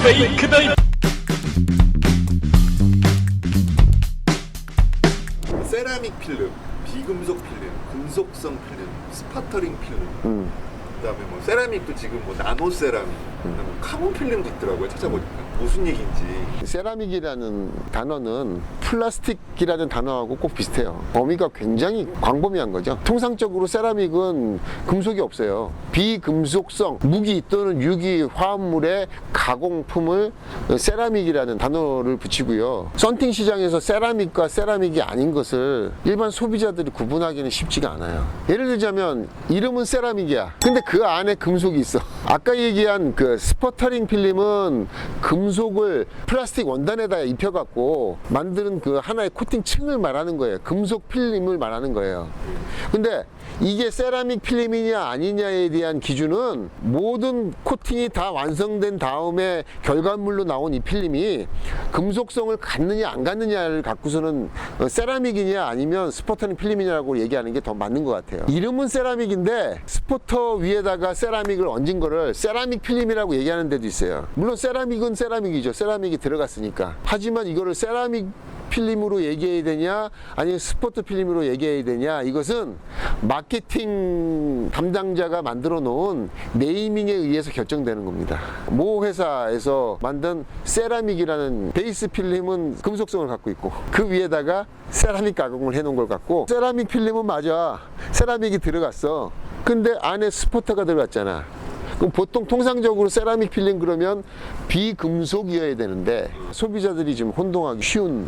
페이크다. 세라믹 필름, 비금속 필름, 금속성 필름, 스파터링 필름, 그다음에 뭐 세라믹도 지금 뭐 나노 세라믹, 그다음에 뭐 카본 필름도 있더라고요. 찾아보니까 무슨 얘기인지. 세라믹이라는 단어는 플라스틱이라는 단어하고 꼭 비슷해요. 범위가 굉장히 광범위한 거죠. 통상적으로 세라믹은 금속이 없어요. 비금속성, 무기 또는 유기 화합물의 가공품을 세라믹이라는 단어를 붙이고요. 썬팅 시장에서 세라믹과 세라믹이 아닌 것을 일반 소비자들이 구분하기는 쉽지가 않아요. 예를 들자면 이름은 세라믹이야. 근데 그 안에 금속이 있어. 아까 얘기한 그 스퍼터링 필름은 금속을 플라스틱 원단에다 입혀갖고 만드는 그 하나의 코팅 층을 말하는 거예요. 금속 필름을 말하는 거예요. 근데 이게 세라믹 필름이냐 아니냐에 대한 기준은 모든 코팅이 다 완성된 다음에 결과물로 나온 이 필름이 금속성을 갖느냐 안 갖느냐를 갖고서는 세라믹이냐 아니면 스포터링 필름이냐고 얘기하는 게 더 맞는 것 같아요. 이름은 세라믹인데 스포터 위에다가 세라믹을 얹은 거를 세라믹 필름이라고 얘기하는 데도 있어요. 물론 세라믹은 세라믹이죠. 세라믹이 들어갔으니까. 하지만 이거를 세라믹 필름으로 얘기해야 되냐 아니면 스포터 필름으로 얘기해야 되냐, 이것은 마케팅 담당자가 만들어 놓은 네이밍에 의해서 결정되는 겁니다. 모 회사에서 만든 세라믹이라는 베이스 필름은 금속성을 갖고 있고 그 위에다가 세라믹 가공을 해 놓은 걸 갖고 세라믹 필름은 맞아, 세라믹이 들어갔어. 근데 안에 스포터가 들어갔잖아. 그럼 보통 통상적으로 세라믹 필름 그러면 비금속이어야 되는데 소비자들이 지금 혼동하기 쉬운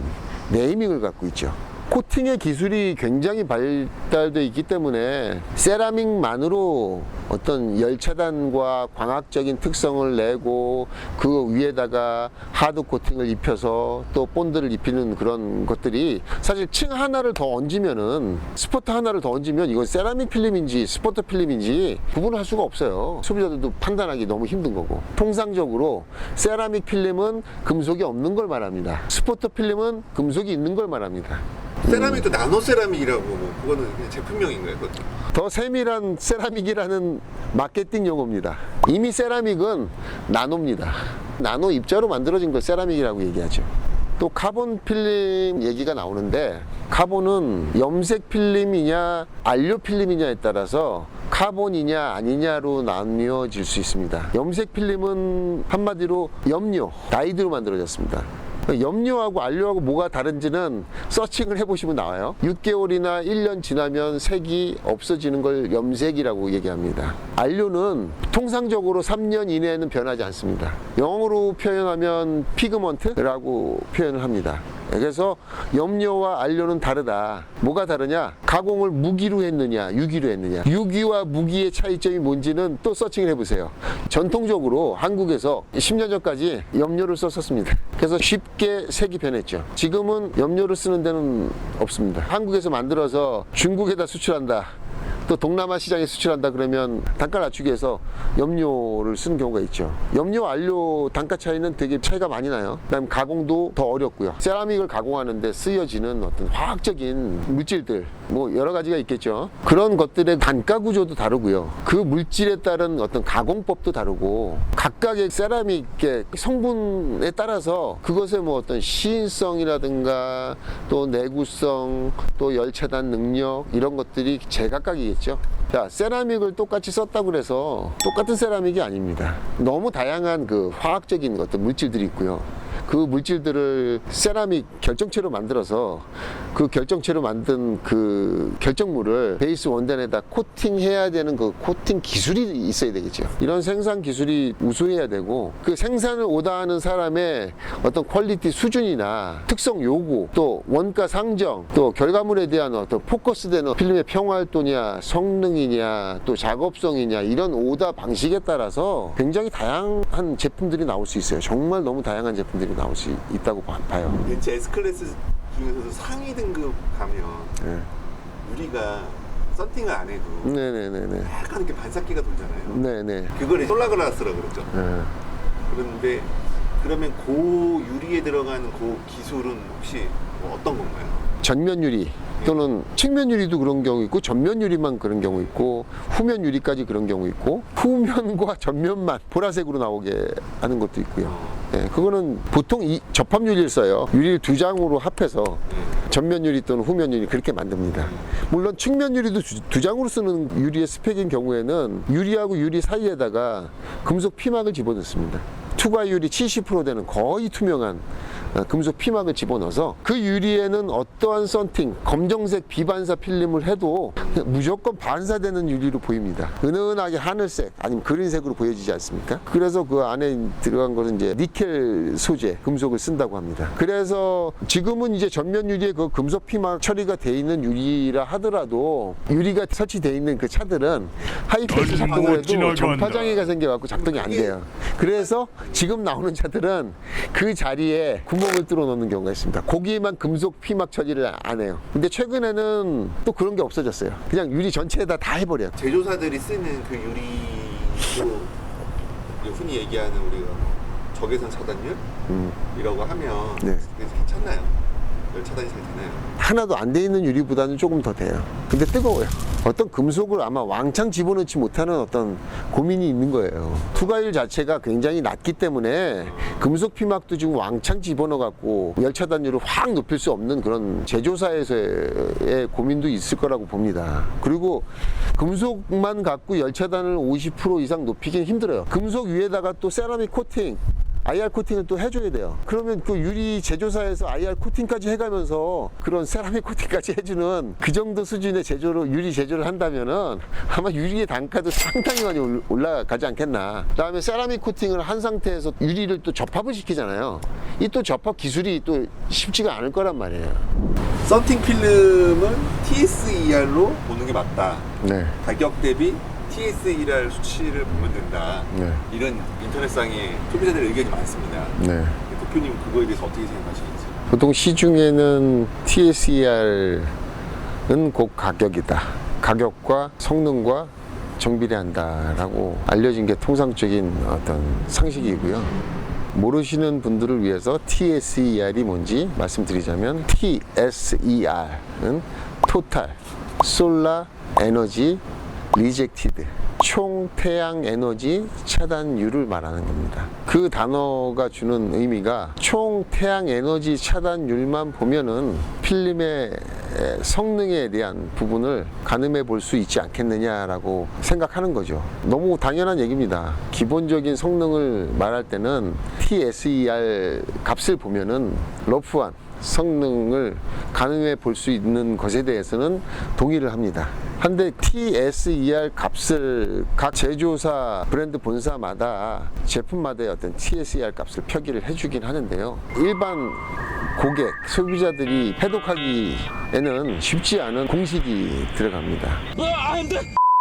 네이밍을 갖고 있죠. 코팅의 기술이 굉장히 발달되어 있기 때문에 세라믹만으로 어떤 열 차단과 광학적인 특성을 내고 그 위에다가 하드 코팅을 입혀서 또 본드를 입히는 그런 것들이 사실 층 하나를 더 얹으면은 스포터 하나를 더 얹으면 이건 세라믹 필름인지 스포터 필름인지 구분할 수가 없어요. 소비자들도 판단하기 너무 힘든 거고. 통상적으로 세라믹 필름은 금속이 없는 걸 말합니다. 스포터 필름은 금속이 있는 걸 말합니다. 세라믹도 나노 세라믹이라고, 뭐 그거는 그냥 제품명인가요? 그것도? 더 세밀한 세라믹이라는 마케팅 용어입니다. 이미 세라믹은 나노입니다. 나노 입자로 만들어진 걸 세라믹이라고 얘기하죠. 또 카본 필름 얘기가 나오는데 카본은 염색 필름이냐 안료 필름이냐에 따라서 카본이냐 아니냐로 나뉘어질 수 있습니다. 염색 필름은 한마디로 염료, 다이드로 만들어졌습니다. 염료하고 안료하고 뭐가 다른지는 서칭을 해보시면 나와요. 6개월이나 1년 지나면 색이 없어지는 걸 염색이라고 얘기합니다. 안료는 통상적으로 3년 이내에는 변하지 않습니다. 영어로 표현하면 피그먼트라고 표현을 합니다. 그래서 염료와 안료는 다르다. 뭐가 다르냐? 가공을 무기로 했느냐 유기로 했느냐. 유기와 무기의 차이점이 뭔지는 또 서칭을 해보세요. 전통적으로 한국에서 10년 전까지 염료를 썼었습니다. 그래서 쉽게 색이 변했죠. 지금은 염료를 쓰는 데는 없습니다. 한국에서 만들어서 중국에다 수출한다, 또 동남아 시장에 수출한다 그러면 단가 낮추기 위해서 염료를 쓰는 경우가 있죠. 염료, 안료 단가 차이는 되게 차이가 많이 나요. 그다음 가공도 더 어렵고요. 세라믹을 가공하는데 쓰여지는 어떤 화학적인 물질들 뭐 여러 가지가 있겠죠. 그런 것들의 단가 구조도 다르고요. 그 물질에 따른 어떤 가공법도 다르고 각각의 세라믹의 성분에 따라서 그것의 뭐 어떤 시인성이라든가 또 내구성 또 열차단 능력 이런 것들이 제각각이겠죠. 자, 세라믹을 똑같이 썼다고 해서 똑같은 세라믹이 아닙니다. 너무 다양한 그 화학적인 어떤 물질들이 있고요. 그 물질들을 세라믹 결정체로 만들어서 그 결정체로 만든 그 결정물을 베이스 원단에다 코팅해야 되는 그 코팅 기술이 있어야 되겠죠. 이런 생산 기술이 우수해야 되고 그 생산을 오다하는 사람의 어떤 퀄리티 수준이나 특성 요구 또 원가 상정 또 결과물에 대한 어떤 포커스되는 필름의 평활도냐 성능이냐 또 작업성이냐 이런 오다 방식에 따라서 굉장히 다양한 제품들이 나올 수 있어요. 정말 너무 다양한 제품들이 나올 수 있다고 봐요. 제 S클래스 중에서도 상위 등급 가면 유리가 썬팅을 안 해도 네네네네. 약간 이렇게 반삭기가 돌잖아요. 네네. 그걸 솔라글라스라고 그러죠. 그런데 그러면 고 유리에 들어가는 그 기술은 혹시 뭐 어떤 건가요? 전면 유리 또는 측면 유리도 그런 경우 있고 전면 유리만 그런 경우 있고 후면 유리까지 그런 경우 있고 후면과 전면만 보라색으로 나오게 하는 것도 있고요. 예, 그거는 보통 이 접합 유리를 써요. 유리를 두 장으로 합해서 전면 유리 또는 후면 유리 그렇게 만듭니다. 물론 측면 유리도 두 장으로 쓰는 유리의 스펙인 경우에는 유리하고 유리 사이에다가 금속 피막을 집어넣습니다. 투과 유리 70% 되는 거의 투명한 금속 피막을 집어넣어서 그 유리에는 어떠한 썬팅, 검정색 비반사 필름을 해도 무조건 반사되는 유리로 보입니다. 은은하게 하늘색 아니면 그린색으로 보여지지 않습니까? 그래서 그 안에 들어간 것은 이제 니켈 소재 금속을 쓴다고 합니다. 그래서 지금은 이제 전면 유리에 그 금속 피막 처리가 돼 있는 유리라 하더라도 유리가 설치되어 있는 그 차들은 하이패스 작동을 해도 전파장애가 생겨갖고 작동이 안 돼요. 그래서 지금 나오는 차들은 그 자리에 구멍을 뚫어 놓는 경우가 있습니다. 거기에만 금속 피막 처리를 안 해요. 근데 최근에는 또 그런 게 없어졌어요. 그냥 유리 전체에다 다 해버려요. 제조사들이 쓰는 그 유리로 흔히 얘기하는 우리가 적외선 차단율이라고 하면 네. 그게 괜찮나요? 열 차단이 잘 되나요? 하나도 안 돼 있는 유리보다는 조금 더 돼요. 근데 뜨거워요. 어떤 금속을 아마 왕창 집어넣지 못하는 어떤 고민이 있는 거예요. 투과율 자체가 굉장히 낮기 때문에 금속 피막도 지금 왕창 집어넣어 갖고 열 차단율을 확 높일 수 없는 그런 제조사에서의 고민도 있을 거라고 봅니다. 그리고 금속만 갖고 열 차단을 50% 이상 높이긴 힘들어요. 금속 위에다가 또 세라믹 코팅 IR 코팅을 또 해줘야 돼요. 그러면 그 유리 제조사에서 IR 코팅까지 해가면서 그런 세라믹 코팅까지 해주는 그 정도 수준의 제조로 유리 제조를 한다면은 아마 유리의 단가도 상당히 많이 올라가지 않겠나. 그다음에 세라믹 코팅을 한 상태에서 유리를 또 접합을 시키잖아요. 이 또 접합 기술이 또 쉽지가 않을 거란 말이에요. 썬팅 필름은 TSER로 보는 게 맞다. 네. 가격 대비 TSER 수치를 보면 된다. 네. 이런 인터넷상의 소비자들의 의견이 많습니다. 네. 대표님 그거에 대해서 어떻게 생각하시는지? 보통 시중에는 TSER은 곧 가격이다. 가격과 성능과 정비례한다라고 알려진 게 통상적인 어떤 상식이고요. 모르시는 분들을 위해서 TSER이 뭔지 말씀드리자면 TSER은 Total Solar Energy Rejected 총 태양 에너지 차단율을 말하는 겁니다. 그 단어가 주는 의미가 총 태양 에너지 차단율만 보면은 필름의 성능에 대한 부분을 가늠해 볼 수 있지 않겠느냐라고 생각하는 거죠. 너무 당연한 얘기입니다. 기본적인 성능을 말할 때는 TSER 값을 보면은 러프한 성능을 가늠해 볼 수 있는 것에 대해서는 동의를 합니다. 한데 TSER 값을 각 제조사 브랜드 본사마다 제품마다의 어떤 TSER 값을 표기를 해주긴 하는데요. 일반 고객, 소비자들이 해독하기에는 쉽지 않은 공식이 들어갑니다.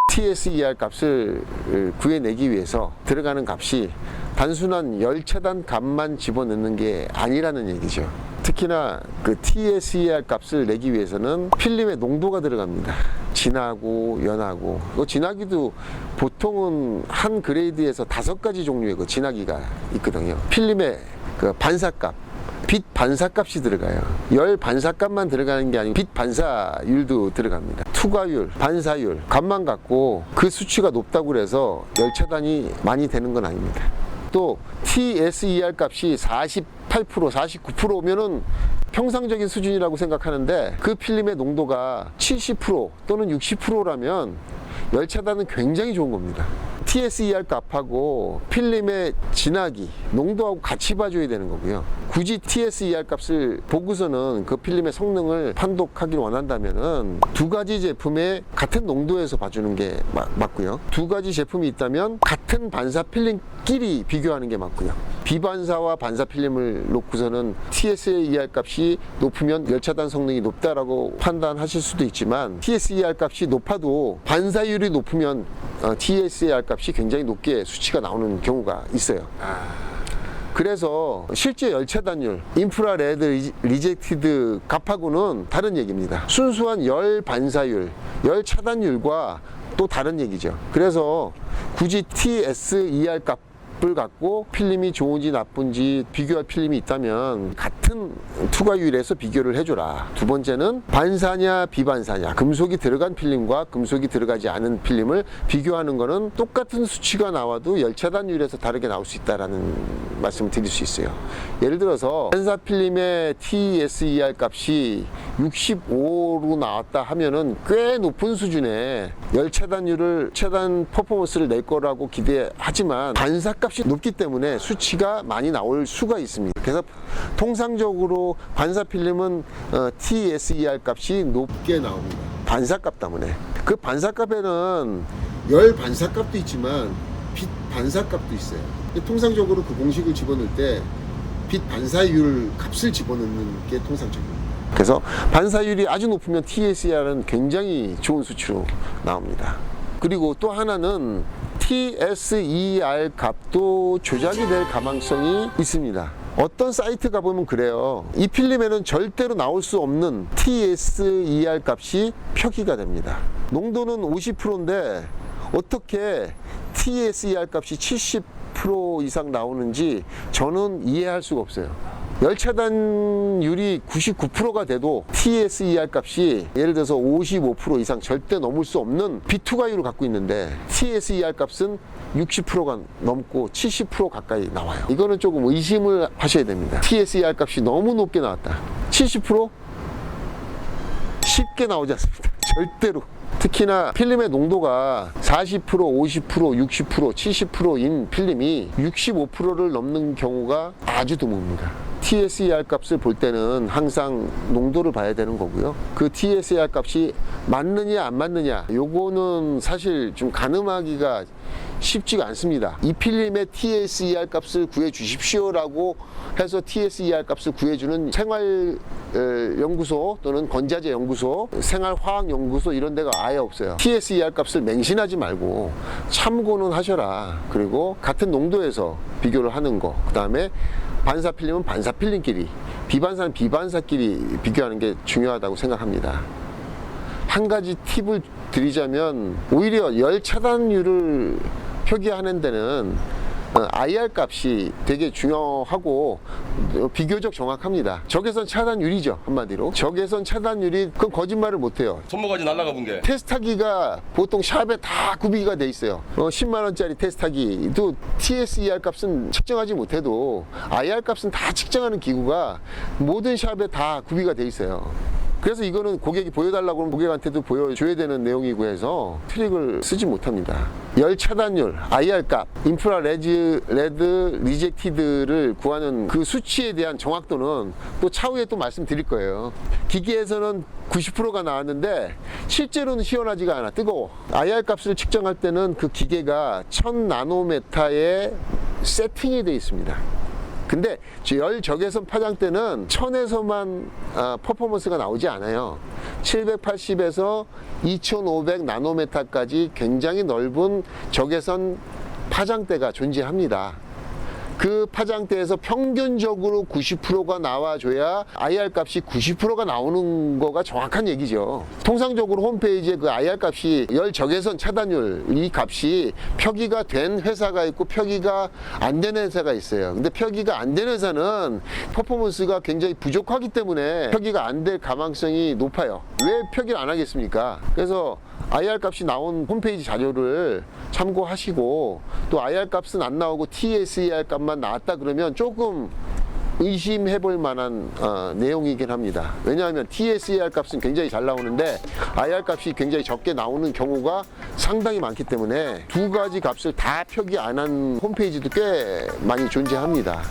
TSER 값을 구해내기 위해서 들어가는 값이 단순한 열 차단 값만 집어넣는 게 아니라는 얘기죠. 특히나 그 TSER 값을 내기 위해서는 필름의 농도가 들어갑니다. 진하고 연하고, 진하기도 보통은 한 그레이드에서 5가지 종류의 그 진하기가 있거든요. 필름의 그 반사값, 빛 반사값이 들어가요. 열 반사값만 들어가는 게 아니고 빛 반사율도 들어갑니다. 투과율, 반사율 값만 갖고 그 수치가 높다고 해서 열 차단이 많이 되는 건 아닙니다. 또 TSER 값이 48%, 49%면은 평상적인 수준이라고 생각하는데 그 필름의 농도가 70% 또는 60%라면 열 차단은 굉장히 좋은 겁니다. TSER 값하고 필름의 진하기, 농도하고 같이 봐줘야 되는 거고요. 굳이 TSER 값을 보고서는 그 필름의 성능을 판독하길 원한다면은 두 가지 제품의 같은 농도에서 봐주는 게 맞고요. 두 가지 제품이 있다면 같은 반사 필름끼리 비교하는 게 맞고요. 비반사와 반사 필름을 놓고서는 TSER 값이 높으면 열차단 성능이 높다라고 판단하실 수도 있지만 TSER 값이 높아도 반사율이 높으면 TSER 값이 굉장히 높게 수치가 나오는 경우가 있어요. 그래서 실제 열 차단율, 인프라레드 리젝티드 값하고는 다른 얘기입니다. 순수한 열 반사율, 열 차단율과 또 다른 얘기죠. 그래서 굳이 TSER 을 갖고 필름이 좋은지 나쁜지 비교할 필름이 있다면 같은 투과율에서 비교를 해줘라. 두 번째는 반사냐 비반사냐, 금속이 들어간 필름과 금속이 들어가지 않은 필름을 비교하는 거는 똑같은 수치가 나와도 열차단율에서 다르게 나올 수 있다라는 말씀을 드릴 수 있어요. 예를 들어서 반사 필름의 TSER 값이 65로 나왔다 하면은 꽤 높은 수준의 열차단율을 최단 퍼포먼스를 낼 거라고 기대하지만 반사 값이 높기 때문에 수치가 많이 나올 수가 있습니다. 그래서 통상적으로 반사 필름은 TSER 값이 높게 나옵니다. 반사 값 때문에. 그 반사 값에는 열 반사 값도 있지만 빛 반사 값도 있어요. 통상적으로 그 공식을 집어넣을 때 빛 반사율 값을 집어넣는 게 통상적입니다. 그래서 반사율이 아주 높으면 TSER은 굉장히 좋은 수치로 나옵니다. 그리고 또 하나는 TSER 값도 조작이 될 가망성이 있습니다. 어떤 사이트 가보면 그래요. 이 필름에는 절대로 나올 수 없는 TSER 값이 표기가 됩니다. 농도는 50%인데 어떻게 TSER 값이 70% 이상 나오는지 저는 이해할 수가 없어요. 열차단율이 99%가 돼도 TSER 값이 예를 들어서 55% 이상 절대 넘을 수 없는 비투과율을 갖고 있는데 TSER 값은 60%가 넘고 70% 가까이 나와요. 이거는 조금 의심을 하셔야 됩니다. TSER 값이 너무 높게 나왔다. 70%? 쉽게 나오지 않습니다. 절대로. 특히나 필름의 농도가 40%, 50%, 60%, 70%인 필름이 65%를 넘는 경우가 아주 드뭅니다. TSER 값을 볼 때는 항상 농도를 봐야 되는 거고요. 그 TSER 값이 맞느냐 안 맞느냐 요거는 사실 좀 가늠하기가 쉽지가 않습니다. 이 필름의 TSER 값을 구해 주십시오라고 해서 TSER 값을 구해주는 생활연구소 또는 건자재 연구소, 생활화학연구소 이런 데가 아예 없어요. TSER 값을 맹신하지 말고 참고는 하셔라. 그리고 같은 농도에서 비교를 하는 거, 그 다음에 반사 필름은 반사 필름끼리, 비반사는 비반사끼리 비교하는 게 중요하다고 생각합니다. 한 가지 팁을 드리자면 오히려 열 차단율을 표기하는 데는 IR 값이 되게 중요하고 비교적 정확합니다. 적외선 차단율이죠, 한마디로. 적외선 차단율이 그건 거짓말을 못해요. 손모가지 날라가 본 게. 테스트하기가 보통 샵에 다 구비가 돼 있어요. 10만 원짜리 테스트하기도 TSER 값은 측정하지 못해도 IR 값은 다 측정하는 기구가 모든 샵에 다 구비가 돼 있어요. 그래서 이거는 고객이 보여달라고 하면 고객한테도 보여줘야 되는 내용이고 해서 트릭을 쓰지 못합니다. 열 차단율, IR 값, 인프라레드 리젝티드를 구하는 그 수치에 대한 정확도는 또 차후에 또 말씀드릴 거예요. 기계에서는 90%가 나왔는데 실제로는 시원하지가 않아, 뜨거워. IR 값을 측정할 때는 그 기계가 1000나노메타에 세팅이 되어 있습니다. 근데 열 적외선 파장 때는 1000에서만 퍼포먼스가 나오지 않아요. 780에서 2500 나노메타까지 굉장히 넓은 적외선 파장대가 존재합니다. 그 파장대에서 평균적으로 90%가 나와줘야 IR 값이 90%가 나오는 거가 정확한 얘기죠. 통상적으로 홈페이지에 그 IR 값이 열 적외선 차단율 이 값이 표기가 된 회사가 있고 표기가 안 된 회사가 있어요. 근데 표기가 안 된 회사는 퍼포먼스가 굉장히 부족하기 때문에 표기가 안 될 가망성이 높아요. 왜 표기를 안 하겠습니까? 그래서 IR 값이 나온 홈페이지 자료를 참고하시고 또 IR 값은 안 나오고 TSER 값만 나왔다 그러면 조금 의심해 볼 만한 내용이긴 합니다. 왜냐하면 TSER 값은 굉장히 잘 나오는데 IR 값이 굉장히 적게 나오는 경우가 상당히 많기 때문에 두 가지 값을 다 표기 안 한 홈페이지도 꽤 많이 존재합니다.